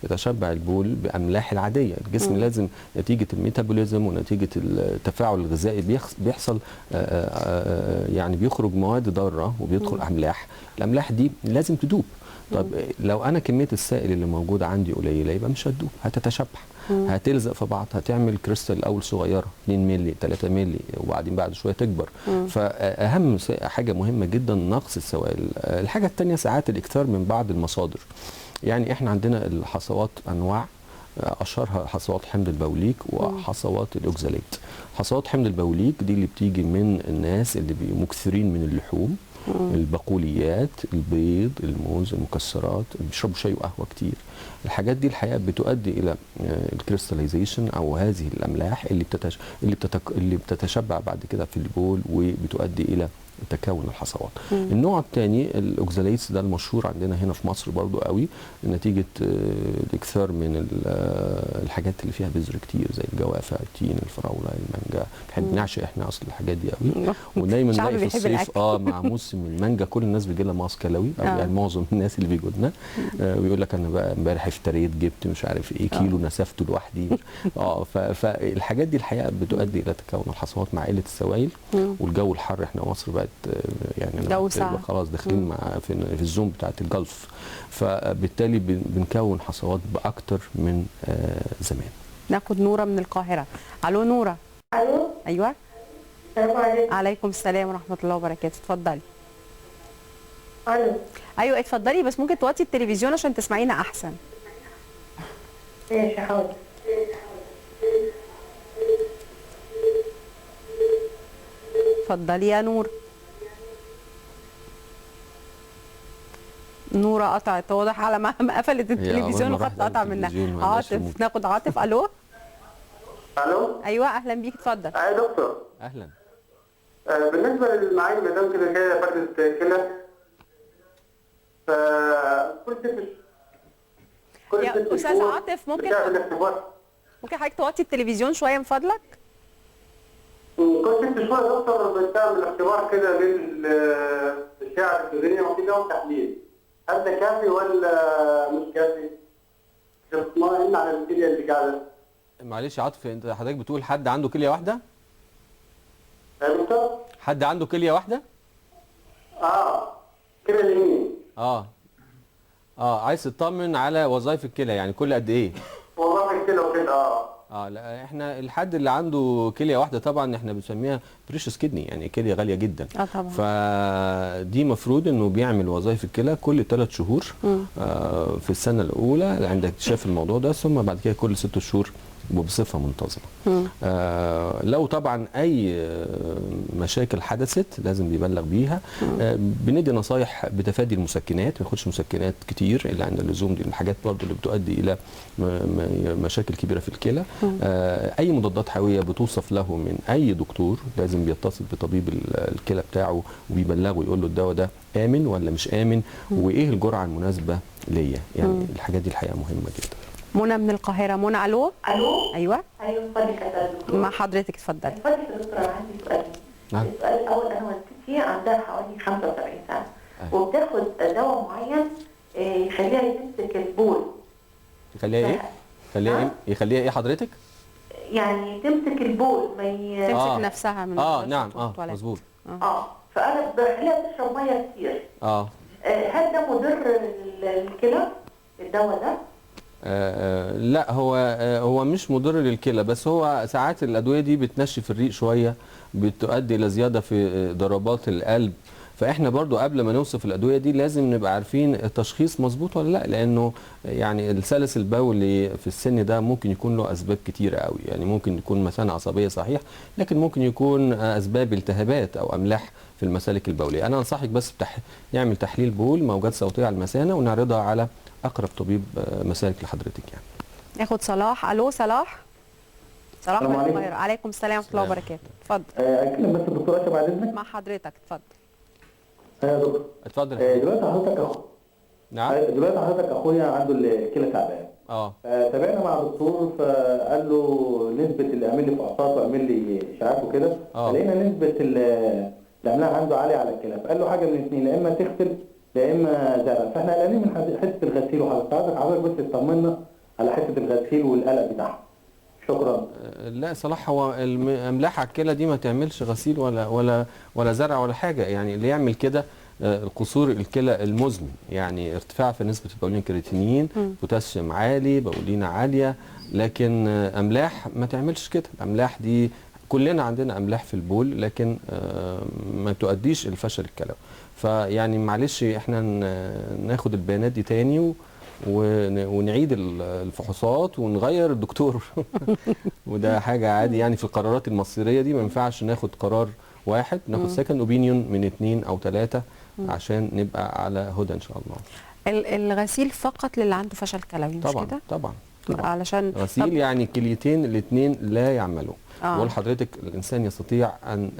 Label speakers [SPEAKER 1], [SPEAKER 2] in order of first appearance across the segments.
[SPEAKER 1] يتشبع البول باملاح العاديه. الجسم لازم نتيجه الميتابوليزم ونتيجه التفاعل الغذائي بيحصل يعني بيخرج مواد ضاره وبيدخل املاح. الاملاح دي لازم تدوب. طب لو انا كميه السائل اللي موجوده عندي قليله يبقى مش هتدوب، هتتشبع، هتلزق في بعض، هتعمل كريستال الاول صغيره 2 مللي 3 مللي وبعدين بعد شويه تكبر. فاهم حاجه مهمه جدا نقص السوائل. الحاجه الثانيه ساعات الاكثار من بعض المصادر. يعني احنا عندنا الحصوات انواع، اشهرها حصوات حمض البوليك وحصوات الاوكزاليت. حصوات حمض البوليك دي اللي بتيجي من الناس اللي مكثرين من اللحوم، البقوليات، البيض، الموز، المكسرات، بيشربوا شاي وقهوه كتير. الحاجات دي الحقيقه بتؤدي الى الكريستاليزيشن او هذه الاملاح اللي بتتشبع بعد كده في البول وبتؤدي الى تكون الحصوات. النوع الثاني الاوكزاليتس، ده المشهور عندنا هنا في مصر برضو قوي نتيجه الاكثار من الحاجات اللي فيها بذر كتير زي الجوافه، التين، الفراوله، المانجا. بنحب نعشق احنا اصل الحاجات دي قوي. ودايما نلاقي في الصيف مع موسم المانجا كل الناس بيجي لها مغص كلوي، او يعني معظم الناس اللي بيجوا لنا ويقول لك انا بقى امبارح اشتريت جبت مش عارف ايه كيلو نسفته لوحدي. فالحاجات دي الحقيقه بتؤدي الى تكون الحصوات مع قله السوائل. والجو الحر، احنا مصر بقت يعني خلاص داخلين في الزوم بتاعت الجلف، فبالتالي بنكون حصوات باكتر من زمان.
[SPEAKER 2] ناخد نوره من القاهره. الو نوره.
[SPEAKER 3] الو.
[SPEAKER 2] ايوه.
[SPEAKER 3] السلام عليكم.
[SPEAKER 2] عليكم السلام ورحمه الله وبركاته. اتفضلي.
[SPEAKER 3] الو.
[SPEAKER 2] ايوه اتفضلي، بس ممكن توطي التلفزيون عشان تسمعينا احسن.
[SPEAKER 3] ماشي حاضر.
[SPEAKER 2] اتفضلي يا نور. نوره قطعت، واضح على ما قفلت التلفزيون الخط قطع منها. عاطف، ناخد عاطف. الو.
[SPEAKER 4] الو.
[SPEAKER 2] ايوه اهلا بيك، اتفضل.
[SPEAKER 4] يا دكتور.
[SPEAKER 1] اهلا.
[SPEAKER 4] بالنسبه للمعايير مدام كده جايه فردة كلى، كل
[SPEAKER 2] يا استاذ عاطف ممكن حضرتك توطي التلفزيون شويه من فضلك؟
[SPEAKER 4] كل 6 شهور يا دكتور بتعمل اختبار كده بين الاشعه الدوريه وكده وتحليل. هل ده كافي ولا مش كافي؟ اطمئن على الكليه اللي قاعده.
[SPEAKER 1] معلش يا عاطف، انت حضرتك بتقول حد عنده كليه واحده؟
[SPEAKER 4] يا دكتور؟
[SPEAKER 1] حد عنده كليه واحده؟
[SPEAKER 4] كليه اليمين.
[SPEAKER 1] عايز تطمن على وظائف الكلى، يعني كل قد ايه؟
[SPEAKER 4] وظائف الكلى وكده.
[SPEAKER 1] لا احنا الحد اللي عنده كليه واحده طبعا احنا بنسميها بريشس كدني، يعني كليه غاليه جدا.
[SPEAKER 2] طبعا.
[SPEAKER 1] فدي مفروض انه بيعمل وظائف الكلى كل 3 شهور في السنه الاولى عند اكتشاف الموضوع ده، ثم بعد كده كل 6 شهور وبصفه منتظمه. لو طبعا اي مشاكل حدثت لازم بيبلغ بيها. بندي نصايح بتفادي المسكنات، ما ياخدش مسكنات كتير الا عند اللزوم، دي الحاجات برضو اللي بتؤدي الى مشاكل كبيره في الكلى. اي مضادات حيويه بتوصف له من اي دكتور لازم بيتصل بطبيب الكلى بتاعه وبيبلغه يقول له الدواء ده امن ولا مش امن، وايه الجرعه المناسبه ليا. يعني الحاجات دي الحقيقه مهمه جدا.
[SPEAKER 2] منى من القاهرة. منى. الو.
[SPEAKER 3] الو.
[SPEAKER 2] ايوه.
[SPEAKER 3] اتفضلي يا دكتور.
[SPEAKER 2] مع حضرتك اتفضلي.
[SPEAKER 3] اتفضلي يا دكتور، انا عندي سؤال. السؤال الاول، انا والدتي عندها حوالي 75 سنه وبتاخد دواء معين يخليها تمسك البول.
[SPEAKER 1] يخليها ايه؟ يخليها ايه حضرتك؟
[SPEAKER 3] يعني تمسك البول، ما
[SPEAKER 2] تمسك نفسها من
[SPEAKER 1] نعم. مظبوط.
[SPEAKER 3] فانا بخليها تشرب ميه كتير. هل ده مضر للكلى الدواء ده؟
[SPEAKER 1] لا هو مش مضر للكلى، بس هو ساعات الادويه دي بتنشف الريق شويه، بتؤدي الى زياده في ضربات القلب. فاحنا برضو قبل ما نوصف الادويه دي لازم نبقى عارفين التشخيص مظبوط ولا لا، لانه يعني السلس البولي في السن ده ممكن يكون له اسباب كتيره قوي. يعني ممكن يكون مثانه عصبيه صحيح، لكن ممكن يكون اسباب التهابات او املاح في المسالك البوليه. انا انصحك بس نعمل تحليل بول، موجات صوتيه على المثانه، ونعرضها على اقرب طبيب مسالك لحضرتك. يعني
[SPEAKER 2] ناخد صلاح. الو صلاح. صلاح من القاهره. عليكم السلام ورحمه الله وبركاته. اتفضل.
[SPEAKER 4] اكلم بس الدكتور اشرف بعد اذنك.
[SPEAKER 2] مع حضرتك اتفضل.
[SPEAKER 4] يا دكتور
[SPEAKER 1] اتفضل.
[SPEAKER 4] دلوقتي حضرتك
[SPEAKER 1] نعم.
[SPEAKER 4] دلوقتي حضرتك اخويا عنده الكلى تعبان. تابعنا مع دكتور فقال له نسبه اللي اعمل لي فحوصات واعمل لي اشعاعات وكده، فلقينا نسبه الاملاح عنده عاليه على الكلى، فقال له حاجه من الاثنين، يا اما تغسل لا اما زرع، فاحنا قلقانين من حته الغسيل، وحضرتك بس تطمنا على حته الغسيل والقلق بتاعها. شكرا.
[SPEAKER 1] لا صلاح، هو الاملاح على الكلى دي ما تعملش غسيل ولا زرع ولا حاجه. يعني اللي يعمل كده القصور الكلى المزمن، يعني ارتفاع في نسبه البولين كرياتينين، بوتاسيوم عالي، بولينه عاليه. لكن املاح ما تعملش كده. الاملاح دي كلنا عندنا املاح في البول، لكن ما تؤديش الفشل الكلوي. فيعني معلش احنا ناخد البيانات دي تاني ونعيد الفحوصات ونغير الدكتور. وده حاجه عادي يعني. في القرارات المصيريه دي ما ينفعش ناخد قرار واحد، ناخد سكند اوبينيون من 2 أو 3 عشان نبقى على هدى ان شاء الله.
[SPEAKER 2] الغسيل فقط للي عنده فشل كلوي مش
[SPEAKER 1] طبعا
[SPEAKER 2] كده؟
[SPEAKER 1] طبعا.
[SPEAKER 2] علشان
[SPEAKER 1] غسيل يعني كليتين الاثنين لا يعملوا. بقول لحضرتك الانسان يستطيع ان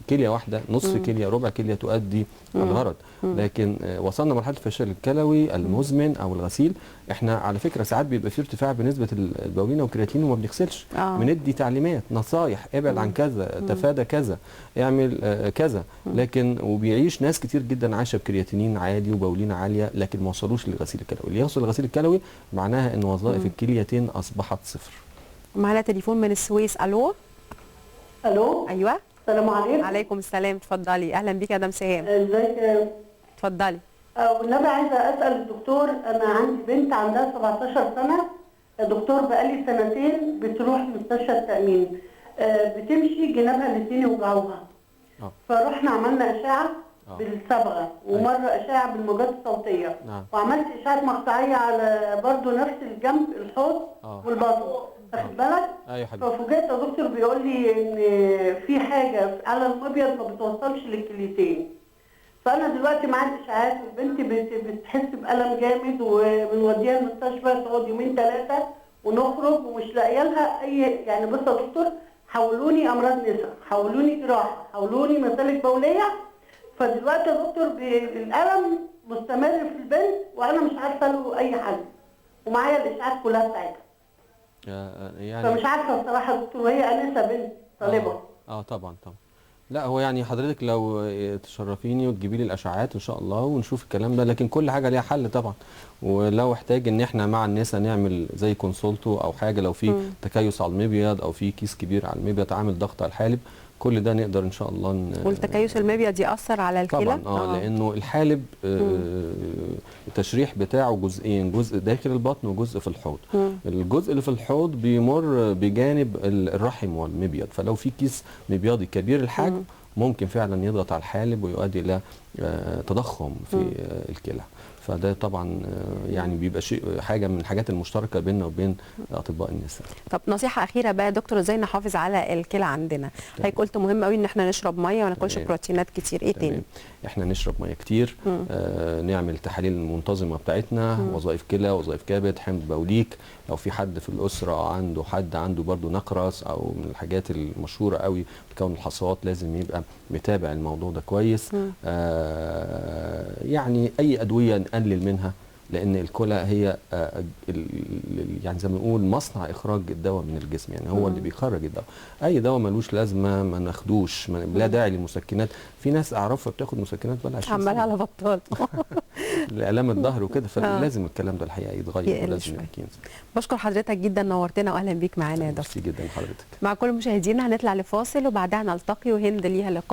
[SPEAKER 1] كليه واحده، نصف كليه، ربع كليه تؤدي الغرض. لكن وصلنا مرحله الفشل الكلوي المزمن او الغسيل، احنا على فكره ساعات بيبقى في ارتفاع بنسبه البولينه والكرياتين وما بنغسلش. بندي تعليمات، نصايح، ابعد عن كذا، تفادى كذا، اعمل كذا. لكن وبيعيش ناس كتير جدا عايشه بكرياتينين عالي وبولينه عاليه لكن ما وصلوش للغسيل الكلوي. اللي يوصل للغسيل الكلوي معناها ان وظائف الكليتين اصبحت صفر.
[SPEAKER 2] معانا تليفون من السويس. الو.
[SPEAKER 3] الو.
[SPEAKER 2] ايوه.
[SPEAKER 3] السلام عليكم.
[SPEAKER 2] عليكم السلام، اتفضلي. اهلا بيك يا مدام سهام.
[SPEAKER 3] ازيك؟
[SPEAKER 2] اتفضلي.
[SPEAKER 3] والنبي عايزه اسال الدكتور، انا عندي بنت عندها 17 سنه. الدكتور بقالي 2 سنين بتروح مستشفى التامين، بتمشي جنابها الاثنين يوجعوها. فرحنا عملنا اشعه بالصبغه، ومره اشعه بالموجات الصوتيه، وعملت اشعه مقطعيه على برضو نفس الجنب، الحوض والبطن، واخد بالك؟
[SPEAKER 1] ايوه حبيبي.
[SPEAKER 3] ففوجئت الدكتور بيقول لي ان في حاجه على المبيض ما بتوصلش للكليتين. فانا دلوقتي معايا الاشعاعات، والبنت بتحس بالم جامد، وبنوديها المستشفى تقعد 2 3 ونخرج ومش لاقيه لها اي. يعني بص يا دكتور، حولوني امراض نساء، حولوني جراحه، حولوني مسالك بوليه. فدلوقتي يا دكتور الالم مستمر في البنت، وانا مش عارفه له اي حل، ومعايا الاشعاعات كلها بتاعتها.
[SPEAKER 1] يعني
[SPEAKER 3] فمش عارفه الصراحه يا دكتور، وهي انسه بنت طالبه.
[SPEAKER 1] طبعا. لا هو يعني حضرتك لو تشرفيني وتجيبي لي الاشعاعات ان شاء الله ونشوف الكلام ده، لكن كل حاجه ليها حل طبعا. ولو احتاج ان احنا مع النساء نعمل زي كونسولتو او حاجه، لو في تكيس على المبيض او في كيس كبير على المبيض عامل ضغط على الحالب، كل ده نقدر ان شاء الله
[SPEAKER 2] والتكيس المبيض ياثر على الكلى
[SPEAKER 1] طبعا. لانه الحالب التشريح بتاعه جزئين، جزء داخل البطن وجزء في الحوض. الجزء اللي في الحوض بيمر بجانب الرحم والمبيض، فلو في كيس مبيضي كبير الحجم ممكن فعلا يضغط على الحالب ويؤدي الى تضخم في الكلى. فده طبعا يعني بيبقى شيء، حاجه من الحاجات المشتركه بيننا وبين اطباء النساء.
[SPEAKER 2] طب نصيحه اخيره بقى يا دكتور، ازاي نحافظ على الكلى عندنا؟ حضرتك قلت مهم قوي ان احنا نشرب ميه وما ناكلش بروتينات كتير. ايه تاني؟
[SPEAKER 1] احنا نشرب ميه كتير، نعمل تحاليل منتظمه بتاعتنا، وظائف كلى، وظائف كبد، حمض بوليك. لو في حد في الاسره عنده برضو نقرس او من الحاجات المشهوره قوي بتكون الحصوات، لازم يبقى متابع الموضوع ده كويس. يعني اي ادويه نقلل منها، لان الكلى هي يعني زي ما نقول مصنع اخراج الدواء من الجسم، يعني هو اللي بيخرج الدواء. اي دواء ملوش لازمه ما ناخدوش، لا داعي للمسكنات. في ناس اعرفها بتاخد مسكنات بقى 20 سنه
[SPEAKER 2] عمالها على بطال
[SPEAKER 1] لالام الظهر وكده. فلازم الكلام ده الحقيقه يتغير ولازم ينزل.
[SPEAKER 2] بشكر حضرتك جدا، نورتنا واهلا بيك معانا يا دكتور.
[SPEAKER 1] ميرسي جدا حضرتك.
[SPEAKER 2] مع كل مشاهدينا هنطلع لفاصل وبعدها نلتقي، وهند ليها لقاء